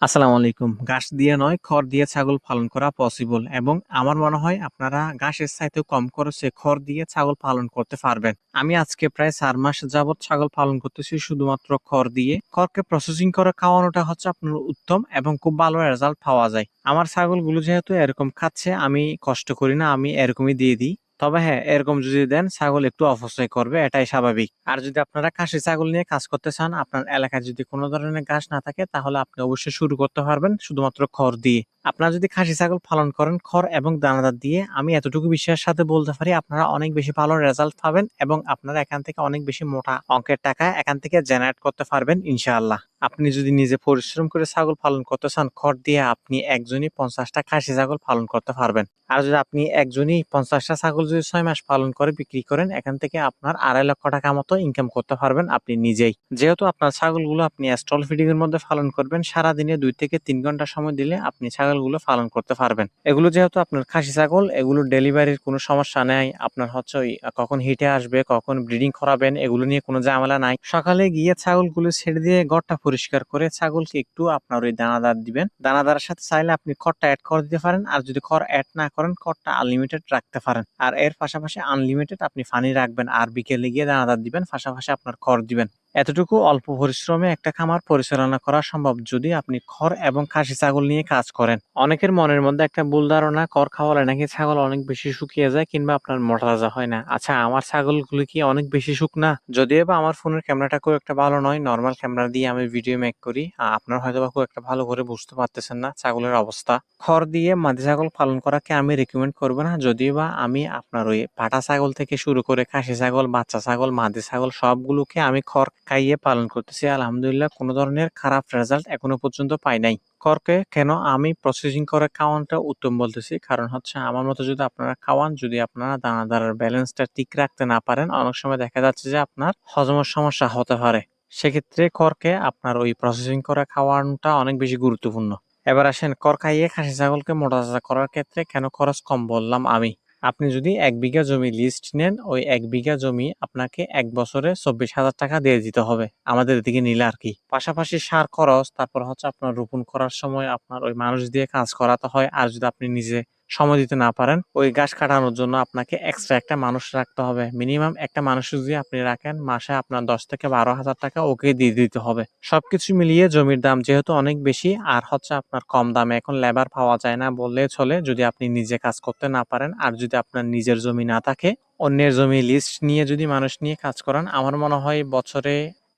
আসসালামু আলাইকুম। ঘাস দিয়ে নয়, খড় দিয়ে ছাগল পালন করা পসিবল এবং আমার মনে হয় আপনারা ঘাসের চাইতেও কম খরচে খড় দিয়ে ছাগল পালন করতে পারবেন। আমি আজকে প্রায় ৪ মাস যাবৎ ছাগল পালন করতেছি শুধুমাত্র খড় দিয়ে। খড়কে প্রসেসিং করে খাওয়ানোটা হচ্ছে আপনার উত্তম এবং খুব ভালো রেজাল্ট পাওয়া যায়। আমার ছাগলগুলো যেহেতু এরকম খাচ্ছে, আমি কষ্ট করি না, আমি এরকমই দিয়ে দিই। তবে হ্যাঁ, এরকম যদি দেন ছাগল একটু অপচয় করবে, এটাই স্বাভাবিক। আর যদি আপনারা খাসি ছাগল নিয়ে কাজ করতে চান, আপনার এলাকায় যদি কোনো ধরনের ঘাস না থাকে, তাহলে আপনি অবশ্যই শুরু করতে পারবেন শুধুমাত্র খড় দিয়ে। আপনারা যদি খাসি ছাগল পালন করেন খড় এবং দানাদার দিয়ে, আমি এতটুকু বিশ্বাসের সাথে বলতে পারি আপনারা অনেক বেশি ভালো রেজাল্ট পাবেন এবং আপনারা এখান থেকে অনেক বেশি মোটা অঙ্কের টাকা এখান থেকে জেনারেট করতে পারবেন ইনশাআল্লাহ। আপনি যদি নিজে পরিশ্রম করে ছাগল পালন করতে চান, খড় দিয়ে আপনি একজনই 50টা খাসি ছাগল পালন করতে পারবেন। আর যদি আপনি একজনই 50টা ছাগল যদি ৬ মাস পালন করে বিক্রি করেন, এখান থেকে আপনার ২.৫ লক্ষ টাকা মতো ইনকাম করতে পারবেন আপনি নিজেই। যেহেতু আপনার ছাগলগুলো আপনি স্টল ফিডিং এর মধ্যে পালন করবেন, সারাদিনে ২ থেকে ৩ ঘন্টা সময় দিলে আপনি ছাগলগুলো পালন করতে পারবেন। এগুলো যেহেতু আপনার খাসি ছাগল, এগুলো ডেলিভারির কোনো সমস্যা নাই। আপনার হচ্ছে ওই কখন হিটে আসবে, কখন ব্রিডিং করাবেন, এগুলো নিয়ে কোনো ঝামেলা নাই। সকালে গিয়ে ছাগলগুলো ছেড়ে দিয়ে ঘরটা পরিষ্কার করে ছাগলকে একটু আপনার ওই দানাদার দিবেন। দানাদারের সাথে চাইলে আপনি খড়টা অ্যাড করে দিতে পারেন, আর যদি খড় অ্যাড না করেন খড়টা আনলিমিটেড রাখতে পারেন। আর এর পাশাপাশি আনলিমিটেড আপনি পানি রাখবেন, আর বিকেলে গিয়ে দানাদার দিবেন, পাশাপাশি আপনার খড় দিবেন। এতটুকু অল্প পরিশ্রমে একটা খামার পরিচালনা করা সম্ভব যদি আপনি খড় এবং খাসি ছাগল নিয়ে কাজ করেন। অনেকের মনের মধ্যে একটা ভুল ধারণা, খড় খাওয়ালে নাকি ছাগল অনেক বেশি শুকিয়ে যায় কিংবা আপনার মোটা তাজা হয় না। আচ্ছা, আমার ছাগলগুলো কি অনেক বেশি শুকনা? যদিও বা আমার ফোনের ক্যামেরাটা খুব একটা ভালো নয়, নর্মাল ক্যামেরা দিয়ে আমি ভিডিও মেক করি। আপনার হয়তো বা খুব একটা ভালো করে বুঝতে পারতেছেন না ছাগলের অবস্থা। খড় দিয়ে মাদি ছাগল পালন করাকে আমি রেকমেন্ড করবো না, যদিও বা আমি আপনার ওই পাটা ছাগল থেকে শুরু করে খাসি ছাগল, বাচ্চা ছাগল, মাদি ছাগল সবগুলোকে আমি খড় খাইয়ে পালন করতেছি। আলহামদুলিল্লাহ কোনো ধরনের খারাপ রেজাল্ট এখনো পর্যন্ত পাই নাই। খড়কে কেন আমি প্রসেসিং করে খাওয়ানোটা উত্তম বলতেছি, কারণ হচ্ছে আমার মতো যদি আপনারা খাওয়ান, যদি আপনারা দানাদারের ব্যালেন্সটা ঠিক রাখতে না পারেন, অনেক সময় দেখা যাচ্ছে যে আপনার হজমের সমস্যা হতে পারে। সেক্ষেত্রে খড়কে আপনার ওই প্রসেসিং করে খাওয়ানোটা অনেক বেশি গুরুত্বপূর্ণ। এবার আসেন, খড় খাইয়ে খাসি ছাগলকে মোটাতাজা করার ক্ষেত্রে কেন খরচ কম বললাম আমি। আপনি যদি ১ বিঘা জমি লিস্ট নেন, ওই ১ বিঘা জমি আপনাকে ১ বছরে ২৪,০০০ টাকা দিয়ে দিতে হবে আমাদের দিকে নিলে আর কি। পাশাপাশি সার খরচ, তারপর হচ্ছে আপনার রোপণ করার সময় আপনার ওই মানুষ দিয়ে কাজ করাতে হয়। আর যদি আপনি নিজে সময় দিতে না পারেন, ওই ঘাস কাটানোর জন্য আপনাকে এক্সট্রা একটা মানুষ রাখতে হবে। মিনিমাম একটা মানুষ যদি আপনি রাখেন, মাসে আপনার ১০ থেকে ১২,০০০ টাকা ওকে দিয়ে দিতে হবে। সবকিছু মিলিয়ে জমির দাম যেহেতু অনেক বেশি, আর হচ্ছে আপনার কম দামে এখন লেবার পাওয়া যায় না বললেই চলে, যদি আপনি নিজে কাজ করতে না পারেন। আর যদি আপনার নিজের জমি না থাকে, অন্যের জমি লিস্ট নিয়ে যদি মানুষ নিয়ে কাজ করান, আমার মনে হয় বছরে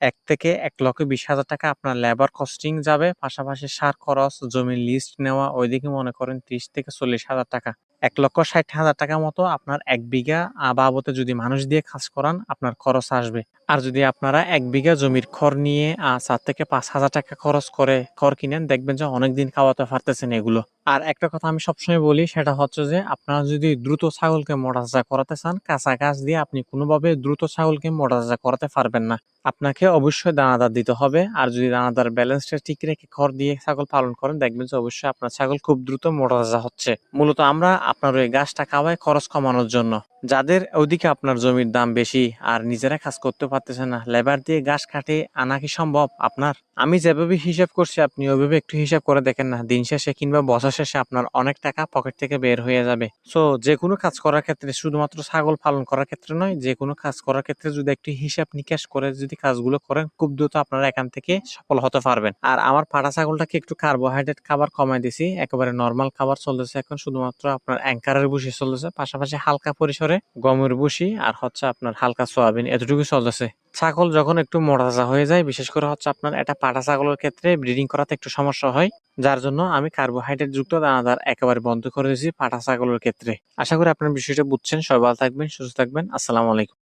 ১ থেকে ১,২০,০০০ টাকা আপনার লেবার কস্টিং যাবে। পাশাপাশি সার খরচ, জমির লিস্ট নেওয়া, ওইদিকে মনে করেন ৩০ থেকে ৪০,০০০ টাকা। ১,৬০,০০০ টাকা মতো আপনার ১ বিঘা বাবদে যদি মানুষ দিয়ে কাজ করান আপনার খরচ আসবে। আর যদি আপনারা ১ বিঘা জমির খড় নিয়ে ৪ থেকে ৫,০০০ টাকা খরচ করে খড় কিনেন, দেখবেন যে অনেকদিন খাওয়াতে পারতেছেন এগুলো। আর একটা কথা আমি সবসময় বলি, সেটা হচ্ছে যে আপনারা যদি দ্রুত ছাগলকে মোটাতাজা করাতে চান, কাঁচা ঘাস দিয়ে আপনি কোনোভাবে দ্রুত ছাগলকে মোটাতাজা করাতে পারবেন না। আপনাকে অবশ্যই দানাদার দিতে হবে। আর যদি দানাদার ব্যালেন্সটা ঠিক রেখে খড় দিয়ে ছাগল পালন করেন, দেখবেন যে অবশ্যই আপনার ছাগল খুব দ্রুত মোটাতাজা হচ্ছে। মূলত আমরা আপনার ওই ঘাসটা খাওয়াই খরচ কমানোর জন্য। যাদের ওদিকে আপনার জমির দাম বেশি আর নিজেরা কাজ করতে পারতেছেন না, লেবার দিয়ে ঘাস কাটে আনা কি সম্ভব আপনার? আমি যেভাবে হিসাব করছি আপনি ওইভাবে একটু হিসাব করে দেখেন না, দিন শেষে কিংবা বছর শেষে আপনার অনেক টাকা পকেট থেকে বের হয়ে যাবে। সো যে কোনো কাজ করার ক্ষেত্রে, শুধুমাত্র ছাগল পালন করার ক্ষেত্রে নয়, যে কোনো কাজ করার ক্ষেত্রে যদি একটু হিসাব নিকাশ করে যদি কাজগুলো করেন, খুব দ্রুত আপনারা এখান থেকে সফল হতে পারবেন। আর আমার পাটা ছাগলটাকে একটু কার্বোহাইড্রেট খাবার কমাই দিছি, একেবারে নর্মাল খাবার চলতেছে এখন, শুধুমাত্র আপনার অ্যাঙ্কারের ভুসি চলতেছে, পাশাপাশি হালকা পরিসরে গমের ভুসি আর হচ্ছে আপনার হালকা সয়াবিন, এতটুকু চলতেছে। ছাগল যখন একটু মোটাতাজা হয়ে যায়, বিশেষ করে হচ্ছে আপনার এটা পাটা ছাগলের ক্ষেত্রে ব্রিডিং করাতে একটু সমস্যা হয়, যার জন্য আমি কার্বোহাইড্রেট যুক্ত দানাদার একেবারে বন্ধ করে দিয়েছি পাটা ছাগলের ক্ষেত্রে। আশা করি আপনার বিষয়টা বুঝছেন। সবাই ভালো থাকবেন, সুস্থ থাকবেন। আসসালামু আলাইকুম।